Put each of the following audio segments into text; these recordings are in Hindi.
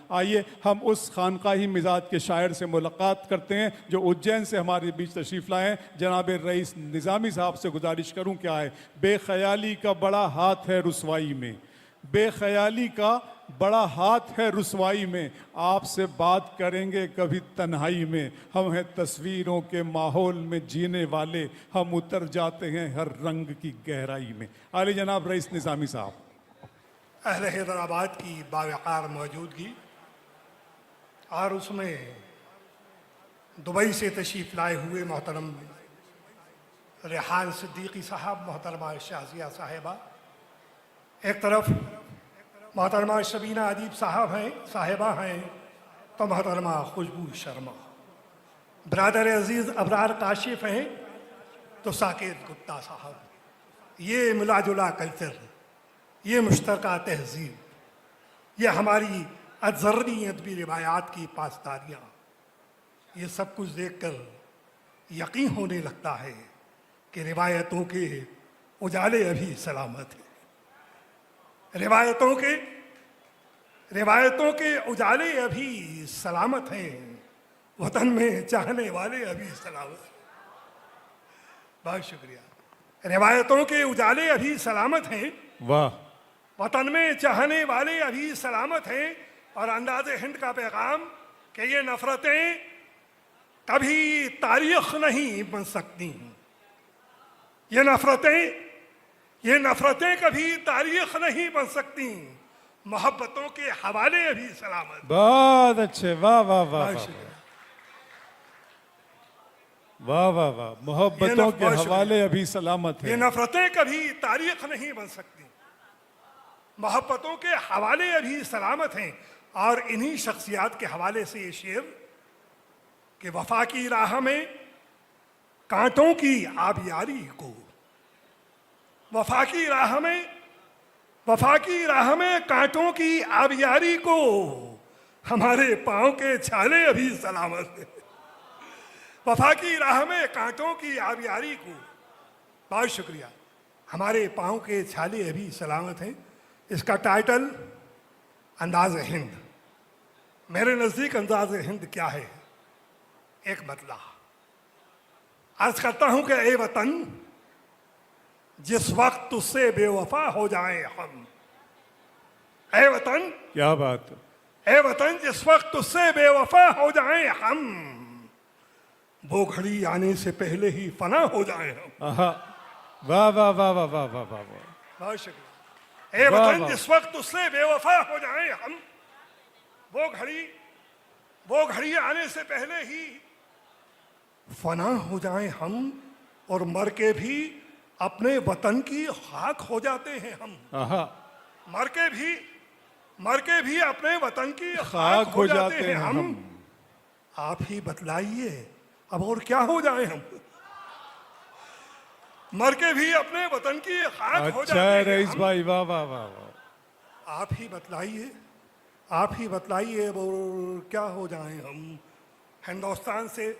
आइए हम उस खानकाही मिजाज के शायर से मुलाकात करते हैं जो उज्जैन से हमारे बीच तशरीफ़ लाए हैं। जनाब रईस निज़ामी साहब से गुजारिश करूं, क्या है, बेख्याली का बड़ा हाथ है रुसवाई में, बेख्याली का बड़ा हाथ है रुसवाई में, आपसे बात करेंगे कभी तन्हाई में, हम हैं तस्वीरों के माहौल में जीने वाले, हम उतर जाते हैं हर रंग की गहराई में। आले जनाब रईस निज़ामी साहब। अहले हैदराबाद की बावकार मौजूदगी और उसमें दुबई से तशरीफ़ लाए हुए मोहतरम रेहान सिद्दीकी साहब, मोहतरमा शाजिया साहिबा, एक तरफ मोहतरमा शबीना अदीब साहिबा हैं, तो मोहतरमा खुशबू शर्मा, ब्रादर अजीज़ अबरार काशिफ हैं, तो साकेत गुप्ता साहब। ये मिलाजुला कल्चर, ये मुश्तरका तहजीब, ये हमारी अज़र्री अदबी रिवायात की पासदारियाँ, ये सब कुछ देखकर यकीन होने लगता है कि रिवायतों के उजाले अभी सलामत हैं। रिवायतों के उजाले अभी सलामत हैं, वतन में चाहने वाले अभी सलामत हैं। बहुत शुक्रिया। रिवायतों के उजाले अभी सलामत हैं, वाह, वतन में चाहने वाले अभी सलामत हैं। और अंदाज़े हिंद का पैगाम कि ये नफ़रतें कभी तारीख़ नहीं बन सकती, ये नफ़रतें कभी तारीख़ नहीं बन सकती, मोहब्बतों के हवाले अभी सलामत। बहुत अच्छे, वाह वाह वाह वाह वाह वाह, मोहब्बतों के हवाले अभी सलामत है। ये नफ़रतें कभी तारीख़ नहीं बन सकती, मोहब्बतों के हवाले अभी सलामत हैं। और इन्हीं शख्सियात के हवाले से ये शेर कि वफा की राह में कांटों की आबियारी को, वफा की राह में कांटों की आबियारी को, हमारे पाँव के छाले अभी सलामत हैं। वफा की राह में कांटों की आबियारी को, बहुत शुक्रिया, हमारे पाँव के छाले अभी सलामत हैं। इसका टाइटल अंदाज़ हिंद। मेरे नज़दीक अंदाज़ हिंद क्या है? एक मतला। अर्ज़ करता हूँ कि ए वतन, जिस वक्त तुझसे बेवफा हो जाएं हम, ए वतन, क्या बात, ए वतन, जिस वक्त तुझसे बेवफा हो जाएं हम, वो घड़ी आने से पहले ही फना हो जाएं हम। वाह वाह वाह वाह वाह वाह वाह, बहुत शुक्रिया। ए वतन, जिस वक्त तुझसे बेवफा हो जाएं हम, वो घड़ी आने से पहले ही फना हो जाएं हम, और मर के भी अपने वतन की खाक हो जाते हैं हम। मर के भी अपने वतन की खाक हो जाते हैं हम। आप ही बतलाइए अब और क्या हो जाए हम? मर के भी अपने वतन की खाक हो जाते हैं। अच्छा रईस भाई, वाह वाह वाह वाह, आप ही बताइए वो क्या हो जाएं हम। हिंदुस्तान से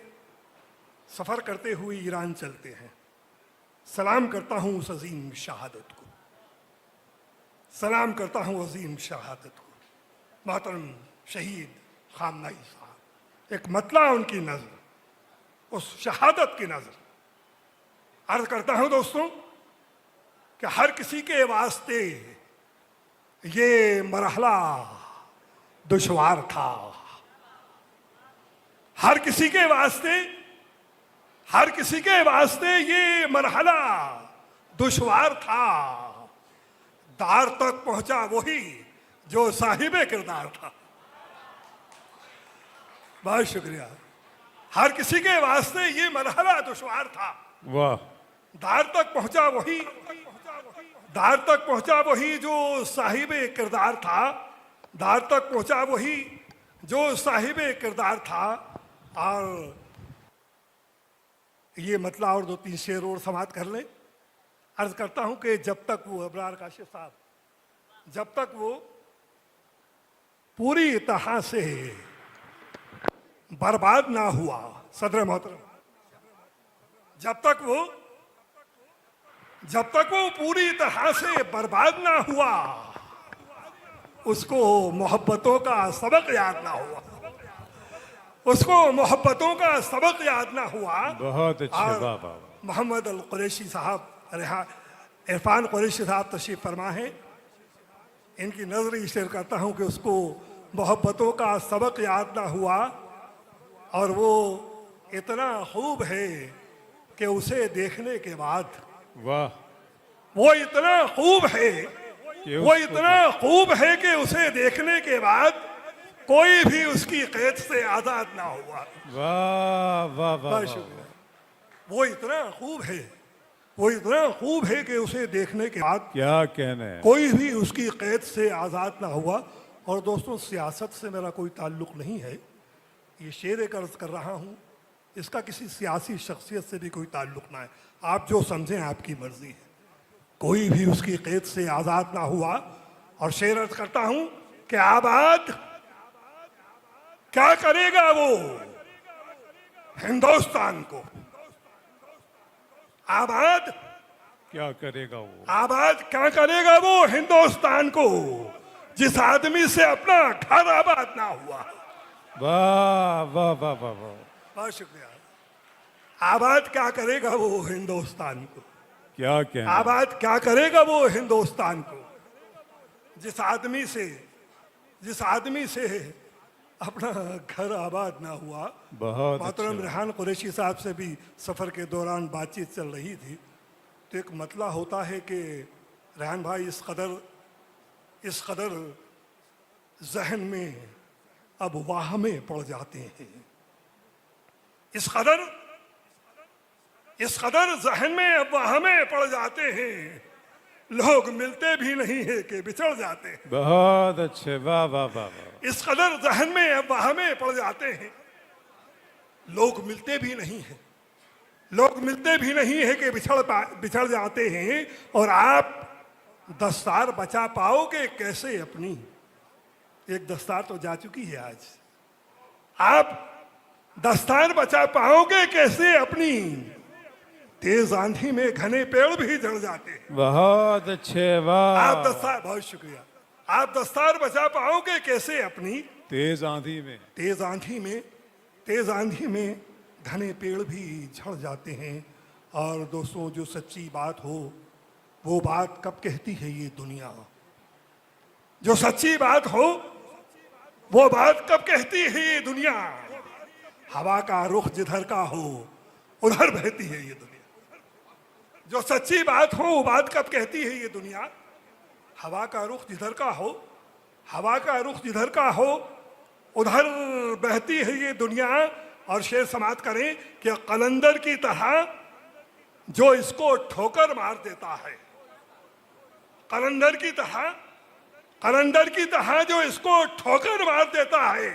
सफ़र करते हुए ईरान चलते हैं। सलाम करता हूँ उस अजीम शहादत को, सलाम करता हूँ अजीम शहादत को, मोहतरम शहीद खामनाई साहब। एक मतला उनकी नज़र, उस शहादत की नज़र। अर्ज़ करता हूँ दोस्तों कि हर किसी के वास्ते ये मरहला दुश्वार था, हर किसी के वास्ते ये मरहला दुश्वार था। दार तक पहुंचा वही जो साहिबे किरदार था। बहुत शुक्रिया। हर किसी के वास्ते ये मरहला दुश्वार था, वाह। दार तक पहुंचा वही जो साहिबे किरदार था, दार तक पहुंचा वही जो साहिबे किरदार था। और ये मतलब और दो तीन शेर और समाप्त कर लें। अर्ज करता हूं कि जब तक वो अबरार काशिफ साहब, जब तक वो पूरी तरह से बर्बाद ना हुआ, सदर मोहतरम, जब तक वो पूरी तरह से बर्बाद ना हुआ, उसको मोहब्बतों का सबक याद ना हुआ, उसको मोहब्बतों का सबक याद ना हुआ। बहुत अच्छे, और वाह वाह। मोहम्मद अल कुरैशी साहब, इरफान कुरैशी साहब तशरीफ फरमा है। इनकी नजर शेयर करता हूं कि उसको मोहब्बतों का सबक याद ना हुआ, और वो इतना खूब है कि उसे देखने के बाद, वाह, वो इतना खूब है, कि वो उसको इतना खूब है कि उसे देखने के बाद कोई भी उसकी कैद से आजाद ना हुआ। वाह वाह वाह बहुत वाह। शुक्रिया। वो इतना खूब है, वो इतना खूब है कि उसे देखने के बाद क्या कहने हैं। कोई भी उसकी कैद से आज़ाद ना हुआ। और दोस्तों, सियासत से मेरा कोई ताल्लुक नहीं है, ये शेर एक अर्ज कर रहा हूँ, इसका किसी सियासी शख्सियत से भी कोई ताल्लुक ना है। आप जो समझें आपकी मर्जी है। कोई भी उसकी कैद से आज़ाद ना हुआ। और शेर अर्ज करता हूँ कि आबाद क्या करेगा वो हिंदुस्तान को, आबाद क्या करेगा वो, आबाद क्या करेगा वो हिंदुस्तान को, जिस आदमी से अपना घर आबाद ना हुआ। वाह वाह वाह वाह वाह। बहुत शुक्रिया। आबाद क्या करेगा वो हिंदुस्तान को, क्या कहने, आबाद क्या करेगा वो हिंदुस्तान को, जिस आदमी से अपना घर आबाद ना हुआ। बहुत मोहतरम अच्छे। रेहान कुरैशी साहब से भी सफ़र के दौरान बातचीत चल रही थी, तो एक मतला होता है कि रेहान भाई इस कदर जहन में अब वाहमे पड़ जाते हैं, इस कदर जहन में अब वाहमे पड़ जाते हैं, लोग मिलते भी नहीं है कि बिछड़ जाते हैं। बहुत अच्छे, वाह वाह वाह वाह। इस कदर जहन में अब वाहमे पड़ जाते हैं, लोग मिलते भी नहीं है, लोग मिलते भी नहीं है कि बिछड़ जाते हैं। और आप दस्तार बचा पाओगे कैसे अपनी, एक दस्तार तो जा चुकी है आज, आप दस्तार बचा पाओगे कैसे अपनी, तेज आंधी में घने पेड़ भी जड़ जाते हैं। बहुत अच्छे, वाह। आप दस्तार, बहुत शुक्रिया, आप दस्तार बचा पाओगे कैसे अपनी, तेज आंधी में, तेज आंधी में घने पेड़ भी झड़ जाते हैं। और दोस्तों, जो सच्ची बात हो वो बात कब कहती है ये दुनिया, जो सच्ची बात हो वो बात कब कहती है ये दुनिया, हवा का रुख जिधर का हो उधर बहती है ये दुनिया। जो सच्ची बात हो वो बात कब कहती है ये दुनिया, हवा का रुख जिधर का हो, हवा का रुख जिधर का हो उधर बहती है ये दुनिया। और शेर समाप्त करें कि कलंदर की तरह जो इसको ठोकर मार देता है, कलंदर की तरह जो इसको ठोकर मार देता है,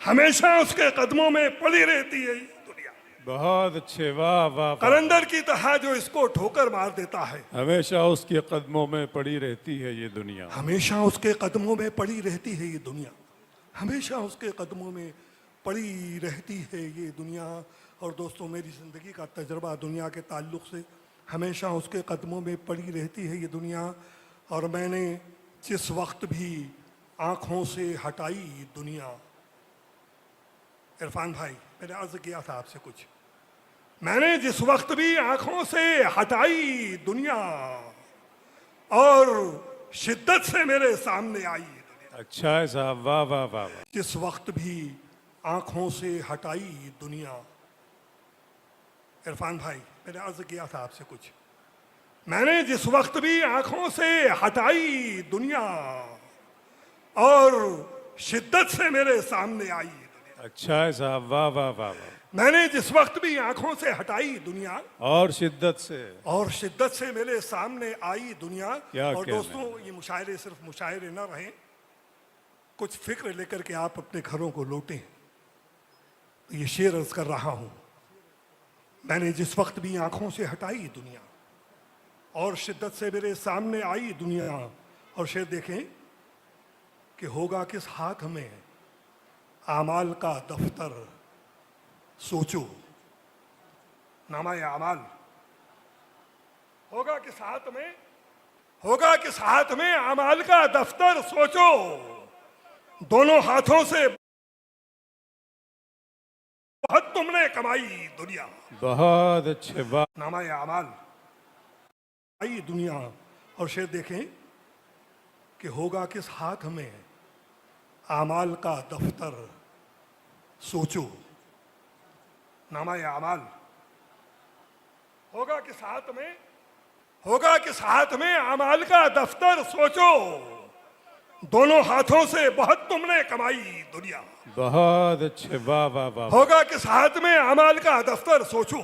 हमेशा उसके कदमों में पड़ी रहती है ये दुनिया। बहुत अच्छे, वाह वाह वाह। कलंदर की तरह जो इसको ठोकर मार देता है, हमेशा उसके कदमों में पड़ी रहती है ये दुनिया, हमेशा उसके कदमों में पड़ी रहती है ये दुनिया, हमेशा उसके कदमों में पड़ी रहती है ये दुनिया। और दोस्तों, मेरी ज़िंदगी का तजर्बा दुनिया के ताल्लुक़ से, हमेशा उसके कदमों में पड़ी रहती है ये दुनिया। और मैंने जिस वक्त भी आँखों से हटाई दुनिया, इरफान भाई मैंने अर्ज़ किया था आपसे कुछ, मैंने जिस वक्त भी आँखों से हटाई दुनिया और शिद्दत से मेरे सामने आई दुनिया, अच्छा है साहब, वाह वाह वाह वाह। जिस वक्त भी आँखों से हटाई दुनिया, इरफान भाई मैंने अर्ज़ किया था आपसे कुछ, मैंने जिस वक्त भी आँखों से हटाई दुनिया और शिद्दत से मेरे सामने आई दुनिया, अच्छा है साहब, वाह वाह वाह वाह। मैंने जिस वक्त भी आँखों से हटाई दुनिया और शिद्दत से मेरे सामने आई दुनिया। क्या और कहना दोस्तों, ये मुशायरे सिर्फ मुशायरे न रहें, कुछ फिक्र लेकर के आप अपने घरों को लौटें। ये शेर अर्ज कर रहा हूँ, मैंने जिस वक्त भी आँखों से हटाई दुनिया और शिद्दत से मेरे सामने आई दुनिया। और शेर देखें कि होगा किस हाथ में आमाल का दफ्तर, सोचो, नामा आमाल होगा किस हाथ में, होगा किस हाथ में आमाल का दफ्तर, सोचो। दोनों हाथों से बहुत तुमने कमाई दुनिया। बहुत अच्छे, वाह। नामा अमाल आई दुनिया। और शेर देखें कि होगा किस हाथ में आमाल का दफ्तर सोचो। नामा अमाल होगा किस हाथ में, होगा किस हाथ में आमाल का दफ्तर सोचो। दोनों हाथों से बहुत तुमने कमाई दुनिया। बहुत अच्छे, वाह वाह वाह। होगा किस हाथ में आमाल का दफ्तर सोचो।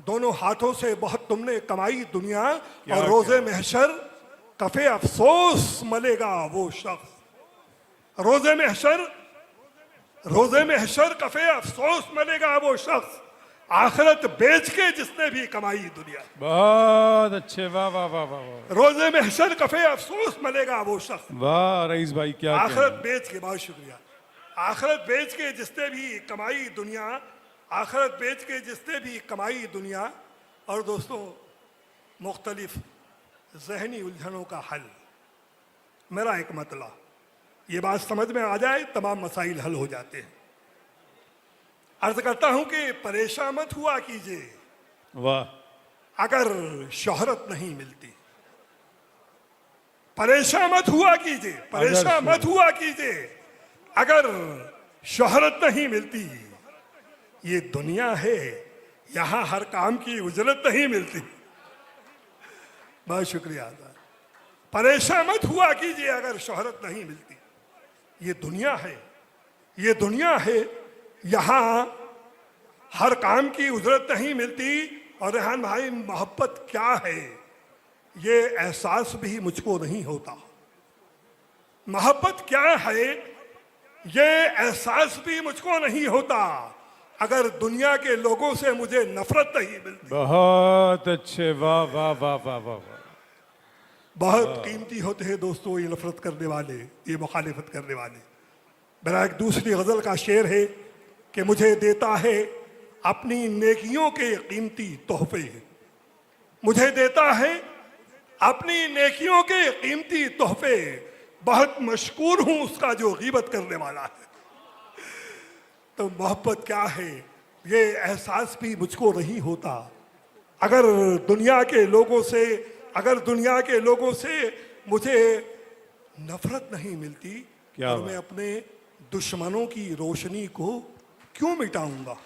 दोनों हाथों से बहुत तुमने कमाई दुनिया। और रोजे महशर कफे अफसोस मलेगा वो शख्स। रोजे महशर कफे अफसोस मलेगा वो शख्स आखिरत बेच के जिसने भी कमाई दुनिया। बहुत अच्छे, वाह वाह वाह वाह वाह। रोजे महशर कफे अफसोस मलेगा वो शख्स वाह रईस भाई, क्या आखिरत कहना। बेच के। बहुत शुक्रिया। आखिरत बेच के जिसने भी कमाई दुनिया, आखिरत बेच के जिसने भी कमाई दुनिया। और दोस्तों, मुख्तलिफ जहनी उलझनों का हल, मेरा एक मतला, ये बात समझ में आ जाए तमाम मसाइल हल हो जाते हैं। अर्ज करता हूं कि परेशान मत हुआ कीजिए वाह। अगर शोहरत नहीं मिलती। परेशान मत हुआ कीजिए, परेशान मत हुआ कीजिए अगर शोहरत नहीं मिलती। ये दुनिया है, यहां हर काम की उजरत नहीं मिलती। बहुत शुक्रिया। परेशान मत हुआ कीजिए अगर शोहरत नहीं मिलती। ये दुनिया है, ये दुनिया है, यहां हर काम की उजरत नहीं मिलती। और रेहान भाई, मोहब्बत क्या है ये एहसास भी मुझको नहीं होता। मोहब्बत क्या है ये एहसास भी मुझको नहीं होता अगर दुनिया के लोगों से मुझे नफरत नहीं मिलती। बहुत अच्छे, वाह वाह वाह वाह वाह वाह। बहुत कीमती होते हैं दोस्तों ये नफरत करने वाले, ये मुखालिफत करने वाले। मेरा एक दूसरी गजल का शेर है कि मुझे देता है अपनी नेकियों के कीमती तोहफे। मुझे देता है अपनी नेकियों के कीमती तोहफे। बहुत मशकूर हूं उसका जो गीबत करने वाला है। तो मोहब्बत क्या है ये एहसास भी मुझको नहीं होता अगर दुनिया के लोगों से, अगर दुनिया के लोगों से मुझे नफरत नहीं मिलती। क्या और मैं अपने दुश्मनों की रोशनी को क्यों मिटाऊंगा।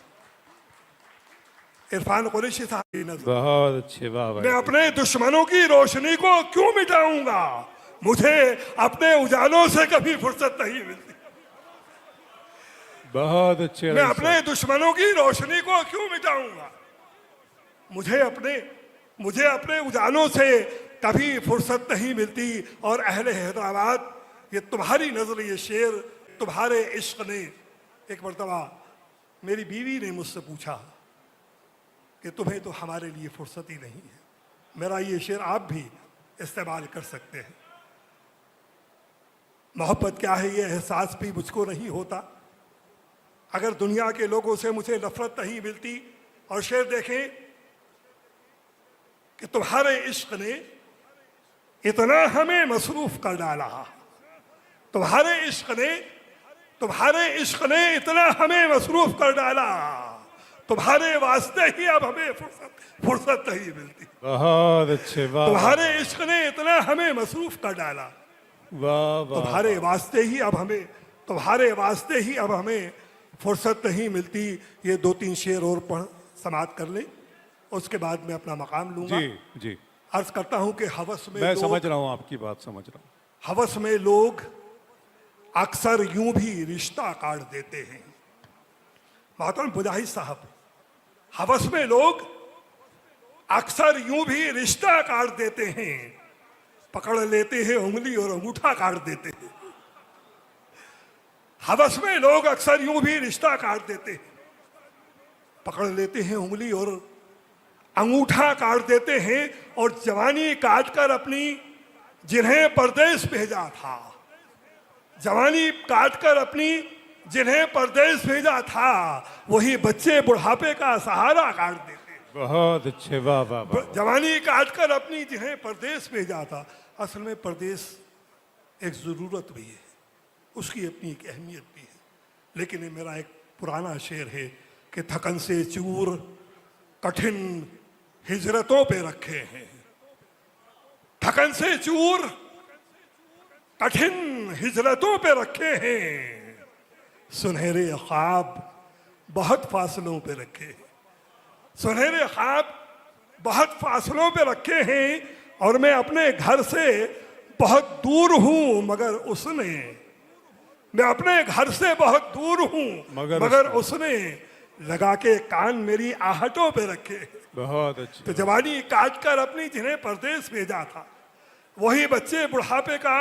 इरफान कुरैशी साहब की नज़र। बहुत अच्छे, वाह मैं भाई। अपने दुश्मनों की रोशनी को क्यों मिटाऊंगा। मुझे अपने उजालों से कभी फुर्सत नहीं मिलती। बहुत अच्छे मैं रईस अपने दुश्मनों की रोशनी को क्यों मिटाऊंगा। मुझे अपने उजालों से कभी फुर्सत नहीं मिलती। और अहले हैदराबाद, ये तुम्हारी नजर, ये शेर तुम्हारे इश्क ने। एक मरतबा मेरी बीवी ने मुझसे पूछा कि तुम्हें तो हमारे लिए फुर्सत ही नहीं है। मेरा ये शेर आप भी इस्तेमाल कर सकते हैं। मोहब्बत क्या है ये एहसास भी मुझको नहीं होता अगर दुनिया के लोगों से मुझे नफरत नहीं मिलती। और शेर देखें कि तुम्हारे इश्क ने इतना हमें मसरूफ कर डाला, तुम्हारे इश्क ने इतना हमें मसरूफ कर डाला। तुम्हारे वास्ते ही अब हमें फुर्सत नहीं मिलती। बहुत अच्छे, वाह। तुम्हारे इश्क ने इतना हमें मसरूफ कर डाला। वाह वाह। तुम्हारे वास्ते ही अब हमें फुर्सत नहीं मिलती। ये दो तीन शेर और पढ़ समाप्त कर लें, उसके बाद मैं अपना मकाम लूंगा। जी जी, अर्ज करता हूं कि हवस में मैं लोग, समझ रहा हूँ आपकी बात, समझ रहा हूँ। हवस में लोग अक्सर यूं भी रिश्ता काट देते हैं। मोहतरम मुजाहिद साहब, हवस में लोग अक्सर यूं भी रिश्ता काट देते हैं। पकड़ लेते हैं उंगली और अंगूठा काट देते हैं। हवस में लोग अक्सर यूं भी रिश्ता काट देते हैं, पकड़ लेते हैं उंगली और अंगूठा काट देते हैं। और जवानी काट कर अपनी जिन्हें परदेश भेजा था, जवानी काट कर अपनी जिन्हें परदेश भेजा था, वही बच्चे बुढ़ापे का सहारा काट देते हैं। बहुत अच्छे, वाह वाह वाह। जवानी काट कर अपनी जिन्हें परदेश भेजा था। असल में परदेश एक जरूरत भी है। उसकी अपनी एक अहमियत भी है। लेकिन ये मेरा एक पुराना शेर है कि थकन से चूर कठिन हिजरतों पे रखे हैं, थकन से चूर कठिन हिजरतों पे रखे हैं, सुनहरे ख्वाब बहुत फासलों पे रखे हैं, सुनहरे ख्वाब बहुत फासलों पे रखे हैं। और मैं अपने घर से बहुत दूर हूं मगर उसने, मैं अपने घर से बहुत दूर हूं मगर उसने लगा के कान मेरी आहटों पे रखे हैं। बहुत अच्छी। तो जवानी काट कर अपनी जिन्हें परदेश भेजा था, वही बच्चे बुढ़ापे का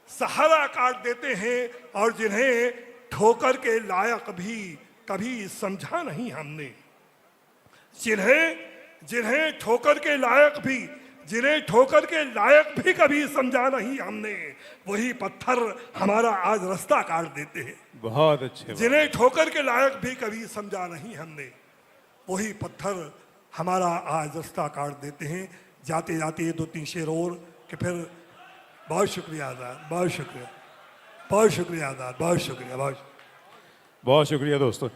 सहारा काट देते हैं, और जिन्हें ठोकर के लायक भी कभी समझा नहीं हमने, जिन्हें ठोकर के लायक भी, जिन्हें ठोकर के लायक भी कभी समझा नहीं हमने, वही पत्थर हमारा आज रास्ता काट देते हैं। बहुत अच्छे। जिन्हें ठोकर के लायक भी कभी समझा नहीं हमने, वही पत्थर हमारा आज रास्ता काट देते हैं। जाते जाते ये 2-3 शेर और कि फिर बहुत शुक्रिया आज़ाद, बहुत शुक्रिया, बहुत शुक्रिया आज़ाद, बहुत शुक्रिया, बहुत बहुत शुक्रिया दोस्तों।